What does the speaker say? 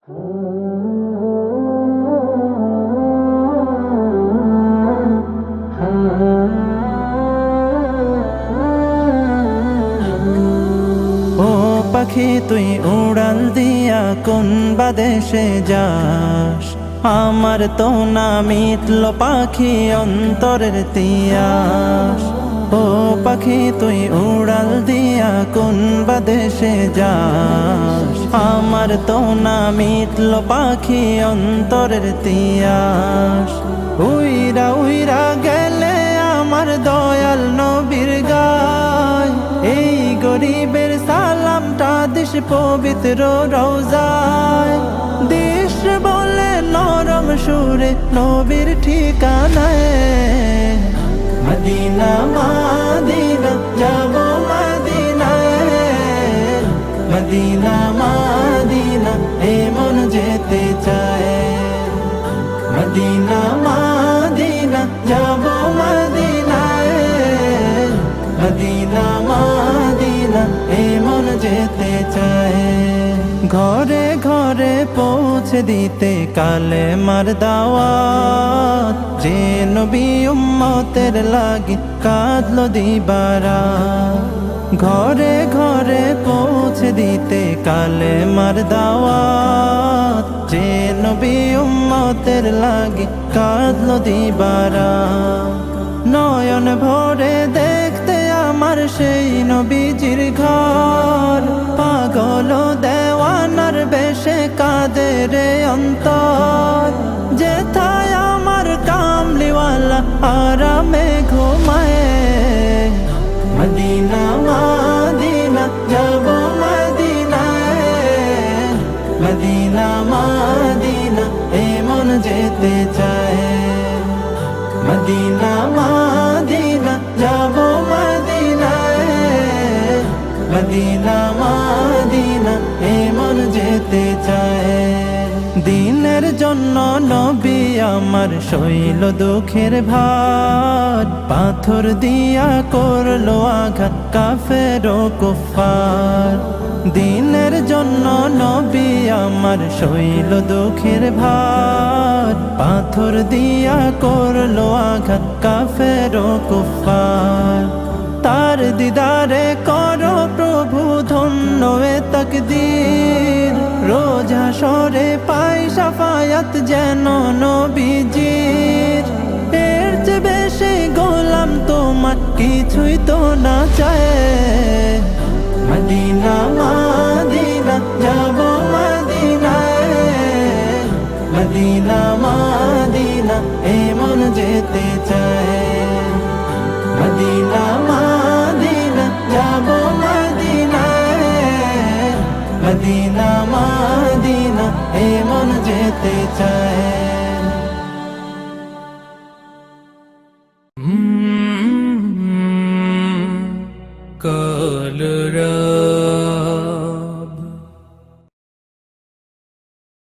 পাখি তুই উড়াল দিয়া কোন বাদেশে যাস, আমার তো না মিটল পাখি অন্তরের তিয়াস। ও পাখি তুই উড়াল দিয়া কোন বাদেশে যাস, আমার তো না মিটল পাখি অন্তরের তিয়াস। উইরা উইরা গেলে আমার দয়াল নবীর গায়, এই গরিবের সালামটা দিস পবিত্র রওজায়। দিস বলে নরম সুরে নবীর ঠিকানায়, মদিনা মদিনা যাব মদিনায়, মদিনা মদিনা এমন যেতে চায়। মদিনা মদিনা যাব মদিনায়, মদিনা মদিনা এমন যেতে চায়। ঘরে ঘরে পৌঁছে দিতে কালে মার দাওয়াত, যে নবী উম্মতের লাগি কাঁদলো দিবারাত। ঘরে ঘরে পৌঁছে দিতে কালে মার দাওয়াত, যে নবী উম্মতের লাগি কাঁদলো দিবারাত। নয়ন ভরে দেখতে আমার সেই নবীজির ঘর, পাগল দেওয়ানার বেশে কাঁদে রে অন্তর। যেথায় আমার কামলিওয়ালা আরামে ঘুমায়, মদিনা মদিনা যাব মদিনায়, মদিনা মদিনা এমন যেতে চায়। মদিনা মদিনা যাব মদিনায়, মদিনা মদিনা এমন যেতে চায়। দিনের জন্য নবী আমার সইল দুঃখের ভার, পাথর দিয়া করলো আঘাত কাফের ও কুফার। দিনের জন্য নবী আমার সইল দুঃখের ভার, পাথর দিয়া করলো আঘাত কাফের ও কুফার। তার দিদারে করো প্রভু ধন্য এ তাকদীর, রোজ হাশরে পাই শাফায়াত যেন নবীজির। এর চেয়ে বেশি গোলাম তোমার কিছুই তো না চায়। মদিনা মদিনা যাব মদিনায়, মদিনা মদিনা এমন যেতে চায়। মদিনা মদিনা যাব মদিনায়, মদিনা মদিনা এমন যেতে চায়।